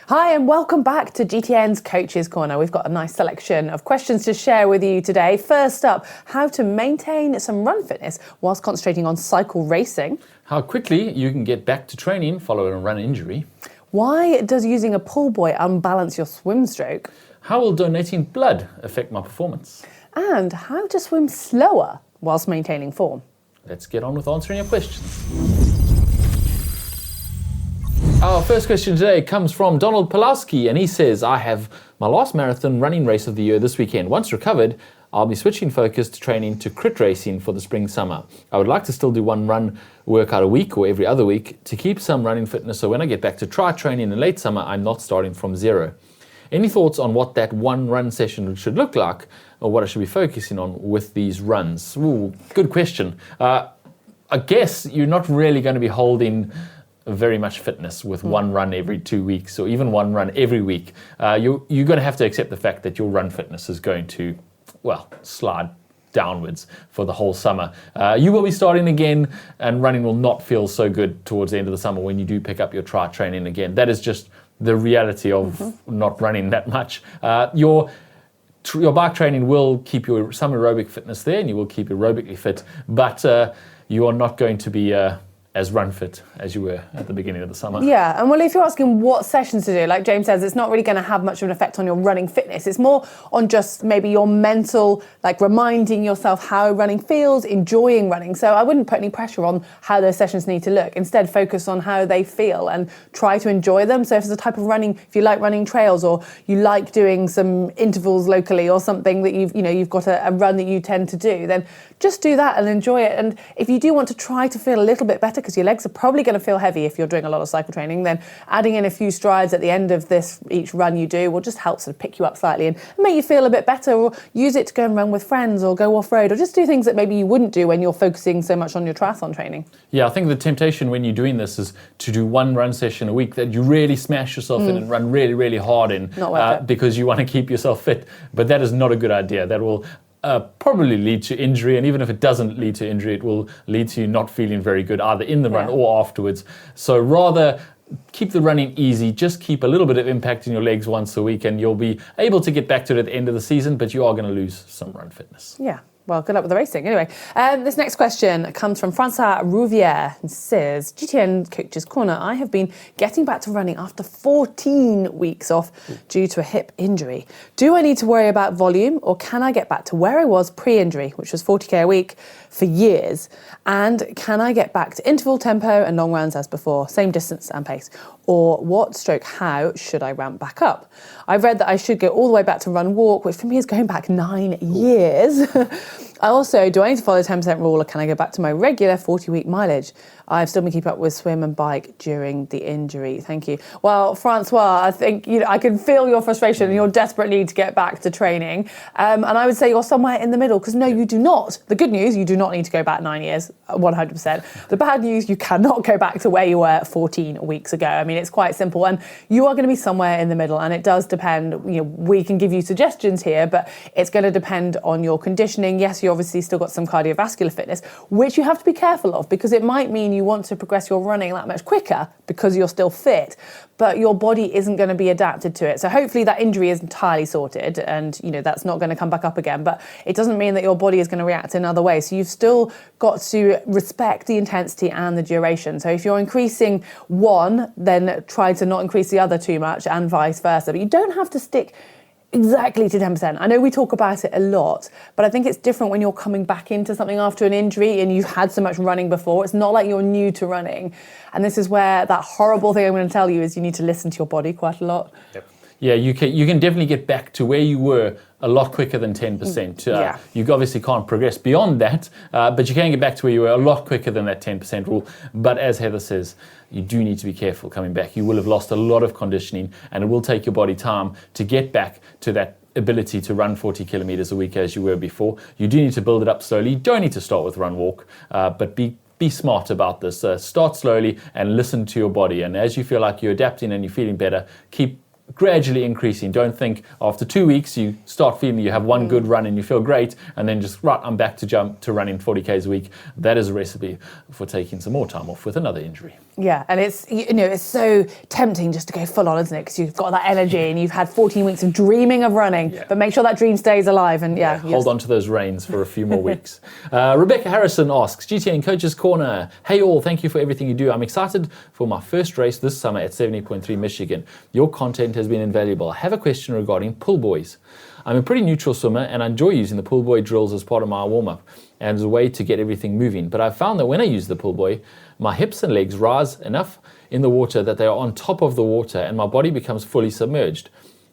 Hi and welcome back to GTN's Coaches Corner. We've got a nice selection of questions to share with you today. First up, how to maintain some run fitness whilst concentrating on cycle racing. How quickly you can get back to training following a run injury. Why does using a pull buoy unbalance your swim stroke? How will donating blood affect my performance? And how to swim slower whilst maintaining form. Let's get on with answering your questions. Our first question today comes from Donald Pulowski, and he says, I have my last marathon running race of the year this weekend. Once recovered, I'll be switching focus to training to crit racing for the spring-summer. I would like to still do one run workout a week or every other week to keep some running fitness, so when I get back to tri training in late summer, I'm not starting from zero. Any thoughts on what that one run session should look like, or what I should be focusing on with these runs? Ooh, good question. I guess you're not really going to be holding very much fitness with one run every 2 weeks or even one run every week. You're going to have to accept the fact that your run fitness is going to, slide downwards for the whole summer. You will be starting again, and running will not feel so good towards the end of the summer when you do pick up your tri training again. That is just the reality of not running that much. Your bike training will keep your some aerobic fitness there, and you will keep aerobically fit, but you are not going to be as run fit as you were at the beginning of the summer. Yeah, and well, if you're asking what sessions to do, like James says, it's not really going to have much of an effect on your running fitness. It's more on just maybe your mental, like reminding yourself how running feels, enjoying running. So I wouldn't put any pressure on how those sessions need to look. Instead, focus on how they feel and try to enjoy them. So if it's a type of running, if you like running trails or you like doing some intervals locally or something that you've got a run that you tend to do, then just do that and enjoy it. And if you do want to try to feel a little bit better, because your legs are probably going to feel heavy if you're doing a lot of cycle training, then adding in a few strides at the end of each run you do will just help sort of pick you up slightly and make you feel a bit better, or use it to go and run with friends or go off-road, or just do things that maybe you wouldn't do when you're focusing so much on your triathlon training. Yeah, I think the temptation when you're doing this is to do one run session a week that you really smash yourself in and run really, really hard in, because you want to keep yourself fit. But that is not a good idea. That will probably lead to injury, and even if it doesn't lead to injury, it will lead to you not feeling very good either in the run or afterwards. So rather keep the running easy, just keep a little bit of impact in your legs once a week, and you'll be able to get back to it at the end of the season, but you are going to lose some run fitness. Yeah. Well, good luck with the racing. Anyway, this next question comes from Francois Rouvière and says, GTN Coaches Corner, I have been getting back to running after 14 weeks off due to a hip injury. Do I need to worry about volume, or can I get back to where I was pre-injury, which was 40k a week for years? And can I get back to interval tempo and long runs as before, same distance and pace? Or how should I ramp back up? I've read that I should go all the way back to run walk, which for me is going back 9 years. I also, do I need to follow the 10% rule, or can I go back to my regular 40-week mileage? I've still been keeping up with swim and bike during the injury. Thank you. Well, Francois, I think I can feel your frustration and your desperate need to get back to training. And I would say you're somewhere in the middle, because no, you do not. The good news, you do not need to go back 9 years, 100%. The bad news, you cannot go back to where you were 14 weeks ago. I mean, it's quite simple, and you are going to be somewhere in the middle, and it does depend. We can give you suggestions here, but it's going to depend on your conditioning. Yes, you obviously still got some cardiovascular fitness, which you have to be careful of, because it might mean you want to progress your running that much quicker because you're still fit, but your body isn't going to be adapted to it. So hopefully that injury is entirely sorted, and that's not going to come back up again, but it doesn't mean that your body is going to react in other ways. So you've still got to respect the intensity and the duration. So if you're increasing one, then try to not increase the other too much, and vice versa. But you don't have to stick exactly to 10%. I know we talk about it a lot, but I think it's different when you're coming back into something after an injury and you've had so much running before. It's not like you're new to running. And this is where that horrible thing I'm going to tell you is you need to listen to your body quite a lot. Yep. Yeah, you can definitely get back to where you were a lot quicker than 10%. You obviously can't progress beyond that, but you can get back to where you were a lot quicker than that 10% rule. But as Heather says, you do need to be careful coming back. You will have lost a lot of conditioning, and it will take your body time to get back to that ability to run 40 kilometers a week as you were before. You do need to build it up slowly. You don't need to start with run walk, but be smart about this. Start slowly and listen to your body. And as you feel like you're adapting and you're feeling better, keep gradually increasing. Don't think after 2 weeks you start feeling you have one good run and you feel great, and then just I'm back to jump to running 40Ks a week. That is a recipe for taking some more time off with another injury. Yeah, and it's it's so tempting just to go full on, isn't it? Because you've got that energy and you've had 14 weeks of dreaming of running, but make sure that dream stays alive. And hold on to those reins for a few more weeks. Rebecca Harrison asks, GTN Coaches Corner, hey all, thank you for everything you do. I'm excited for my first race this summer at 70.3 Michigan. Your content has been invaluable. I have a question regarding pull buoys. I'm a pretty neutral swimmer and I enjoy using the pull buoy drills as part of my warm-up and as a way to get everything moving. But I've found that when I use the pull buoy, my hips and legs rise enough in the water that they are on top of the water and my body becomes fully submerged.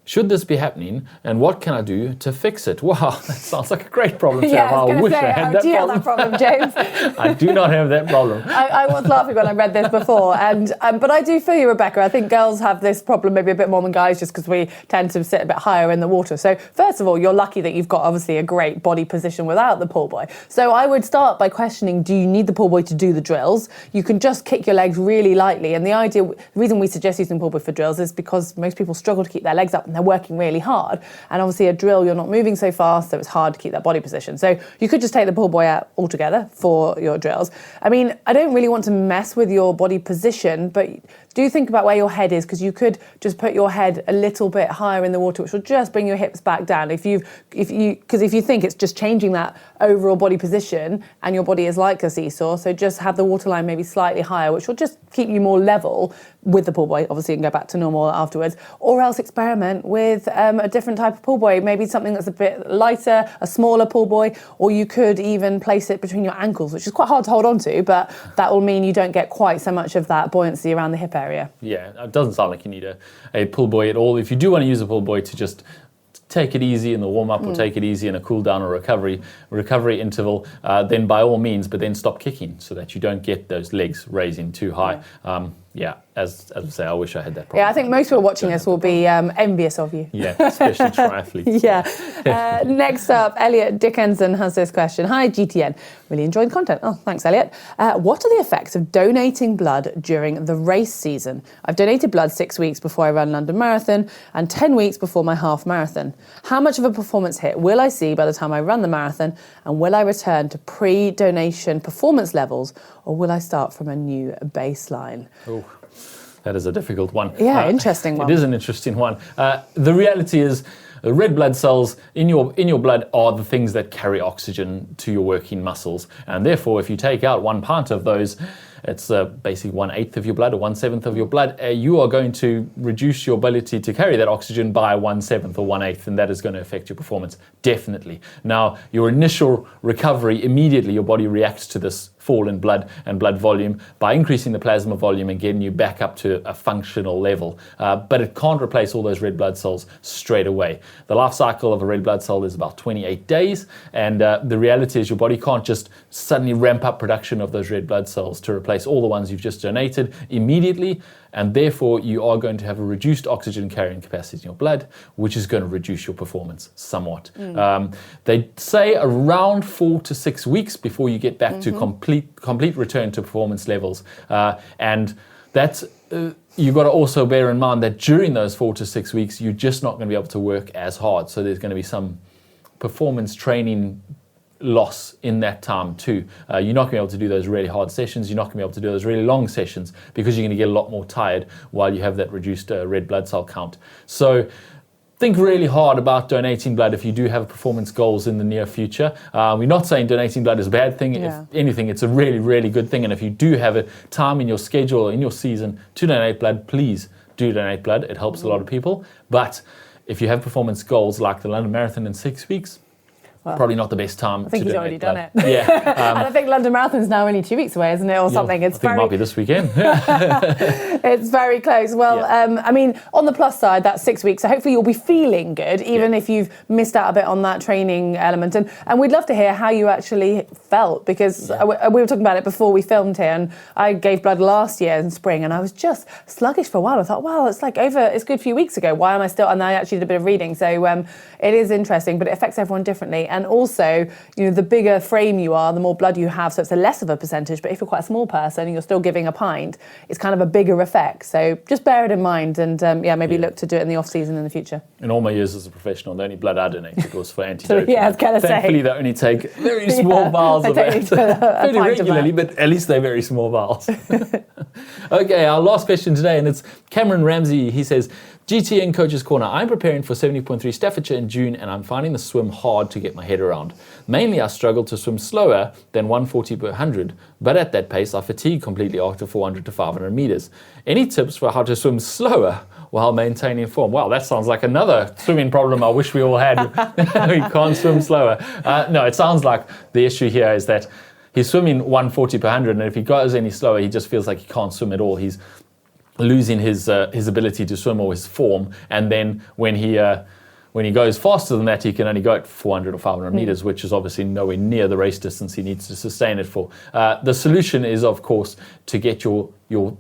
Should this be happening, and what can I do to fix it? Wow, that sounds like a great problem to have. I wish I had that problem. Do you have that problem, James? I do not have that problem. I was laughing when I read this before, and but I do feel you, Rebecca. I think girls have this problem maybe a bit more than guys just because we tend to sit a bit higher in the water. So first of all, you're lucky that you've got obviously a great body position without the pull buoy. So I would start by questioning, do you need the pull buoy to do the drills? You can just kick your legs really lightly, and the reason we suggest using pull buoy for drills is because most people struggle to keep their legs up and they're working really hard, and obviously a drill you're not moving so fast, so it's hard to keep that body position. So you could just take the pull buoy out altogether for your drills. I mean, I don't really want to mess with your body position, but do think about where your head is, because you could just put your head a little bit higher in the water, which will just bring your hips back down. If you think it's just changing that overall body position, and your body is like a seesaw, so just have the waterline maybe slightly higher, which will just keep you more level with the pull buoy. Obviously, you can go back to normal afterwards, or else experiment with a different type of pull buoy, maybe something that's a bit lighter, a smaller pull buoy, or you could even place it between your ankles, which is quite hard to hold on to, but that will mean you don't get quite so much of that buoyancy around the hip area. Yeah, it doesn't sound like you need a pull buoy at all. If you do want to use a pull buoy to just take it easy in the warm-up or take it easy in a cool down or recovery interval, then by all means, but then stop kicking so that you don't get those legs raising too high. As I say, I wish I had that problem. Yeah, I think most people watching this will be envious of you. Yeah, especially triathletes. Yeah. Next up, Elliot Dickinson has this question. Hi, GTN. Really enjoyed the content. Oh, thanks, Elliot. What are the effects of donating blood during the race season? I've donated blood 6 weeks before I run London Marathon and 10 weeks before my half marathon. How much of a performance hit will I see by the time I run the marathon, and will I return to pre-donation performance levels, or will I start from a new baseline? Oh. That is a difficult one. Yeah, interesting one. It is an interesting one. The reality is, red blood cells in your blood are the things that carry oxygen to your working muscles, and therefore, if you take out 1 pint of those, it's basically 1/8 of your blood or 1/7 of your blood. You are going to reduce your ability to carry that oxygen by 1/7 or 1/8, and that is going to affect your performance, definitely. Now, your initial recovery, immediately your body reacts to this fall in blood and blood volume by increasing the plasma volume and getting you back up to a functional level. But it can't replace all those red blood cells straight away. The life cycle of a red blood cell is about 28 days, and the reality is your body can't just suddenly ramp up production of those red blood cells to replace all the ones you've just donated immediately, and therefore you are going to have a reduced oxygen carrying capacity in your blood, which is going to reduce your performance somewhat. They say around 4 to 6 weeks before you get back to complete return to performance levels, and that's you've got to also bear in mind that during those 4 to 6 weeks you're just not going to be able to work as hard, so there's going to be some performance training loss in that time too. You're not going to be able to do those really hard sessions, you're not going to be able to do those really long sessions, because you're going to get a lot more tired while you have that reduced red blood cell count. So think really hard about donating blood if you do have performance goals in the near future. We're not saying donating blood is a bad thing. If anything, it's a really, really good thing. And if you do have a time in your schedule or in your season to donate blood, please do donate blood. It helps a lot of people. But if you have performance goals like the London Marathon in 6 weeks, probably not the best time to donate. I think he's already done it. Yeah. And I think London Marathon's now only 2 weeks away, isn't it, or something? I think it might be this weekend. It's very close. Well, I mean, on the plus side, that's 6 weeks, so hopefully you'll be feeling good, even if you've missed out a bit on that training element. And we'd love to hear how you actually felt, because we were talking about it before we filmed here, and I gave blood last year in spring, and I was just sluggish for a while. I thought, well, it's like it's a good few weeks ago. Why am I still? And I actually did a bit of reading, so it is interesting, but it affects everyone differently. And also, the bigger frame you are, the more blood you have, so it's a less of a percentage. But if you're quite a small person and you're still giving a pint, it's kind of a bigger effect. So just bear it in mind and maybe look to do it in the off season in the future. In all my years as a professional, the only blood I donate was for anti-doping. I was going to say. Thankfully, they only take very small vials of it. Fairly regularly, but at least they're very small vials. Okay, our last question today, and it's Cameron Ramsey. He says, GTN Coach's Corner. I'm preparing for 70.3 Staffordshire in June, and I'm finding the swim hard to get my head around. Mainly, I struggle to swim slower than 140 per 100, but at that pace, I fatigue completely after 400 to 500 meters. Any tips for how to swim slower while maintaining form? Wow, that sounds like another swimming problem I wish we all had. We can't swim slower. No, it sounds like the issue here is that he's swimming 140 per 100, and if he goes any slower, he just feels like he can't swim at all. He's losing his ability to swim or his form, and then when he goes faster than that, he can only go at 400 or 500 meters, which is obviously nowhere near the race distance he needs to sustain it for. The solution is, of course, to get your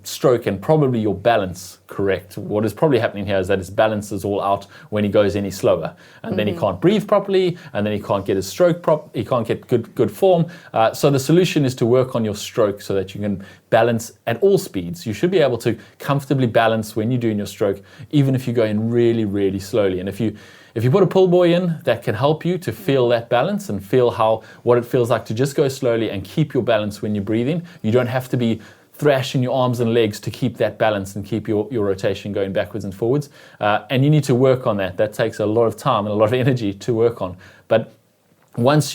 stroke and probably your balance correct. What is probably happening here is that his balance is all out when he goes any slower, and then he can't breathe properly, and then he can't get his stroke he can't get good form. So the solution is to work on your stroke so that you can balance at all speeds. You should be able to comfortably balance when you're doing your stroke, even if you're going really, really slowly. And if you put a pull buoy in, that can help you to feel that balance and feel what it feels like to just go slowly and keep your balance when you're breathing. You don't have to be thrashing your arms and legs to keep that balance and keep your rotation going backwards and forwards. And you need to work on that. That takes a lot of time and a lot of energy to work on. But once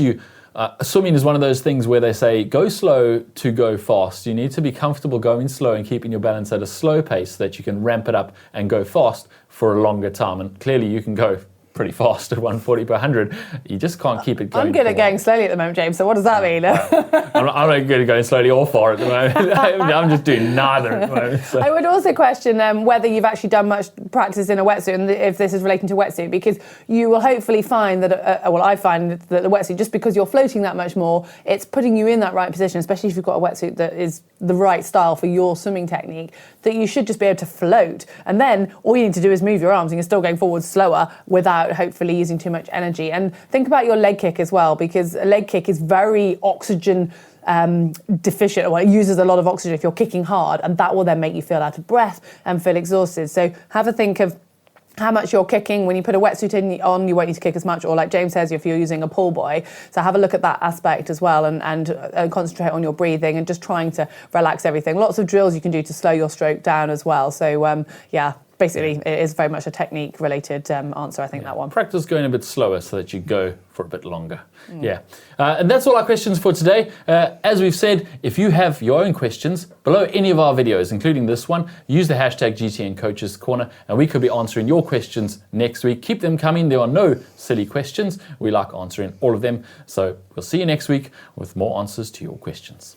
swimming is one of those things where they say go slow to go fast. You need to be comfortable going slow and keeping your balance at a slow pace so that you can ramp it up and go fast for a longer time. And clearly you can go pretty fast at 140 per 100. You just can't keep it going. I'm good at going slowly at the moment, James, so what does that mean? I'm not good at going slowly or far at the moment. I'm just doing neither at the moment. So. I would also question whether you've actually done much practice in a wetsuit, and if this is relating to wetsuit, because you will hopefully find that, I find that the wetsuit, just because you're floating that much more, it's putting you in that right position, especially if you've got a wetsuit that is the right style for your swimming technique, that you should just be able to float. And then all you need to do is move your arms and you're still going forward slower without hopefully using too much energy. And think about your leg kick as well, because a leg kick is very oxygen deficient, or it uses a lot of oxygen if you're kicking hard, and that will then make you feel out of breath and feel exhausted. So have a think of how much you're kicking. When you put a wetsuit on, you won't need to kick as much, or like James says, if you're using a pull buoy. So have a look at that aspect as well, and concentrate on your breathing and just trying to relax everything. Lots of drills you can do to slow your stroke down as well. So basically, it is very much a technique-related answer, I think, that one. Practice going a bit slower so that you go for a bit longer. And that's all our questions for today. As we've said, if you have your own questions below any of our videos, including this one, use the hashtag GTN Coaches Corner, and we could be answering your questions next week. Keep them coming. There are no silly questions. We like answering all of them. So we'll see you next week with more answers to your questions.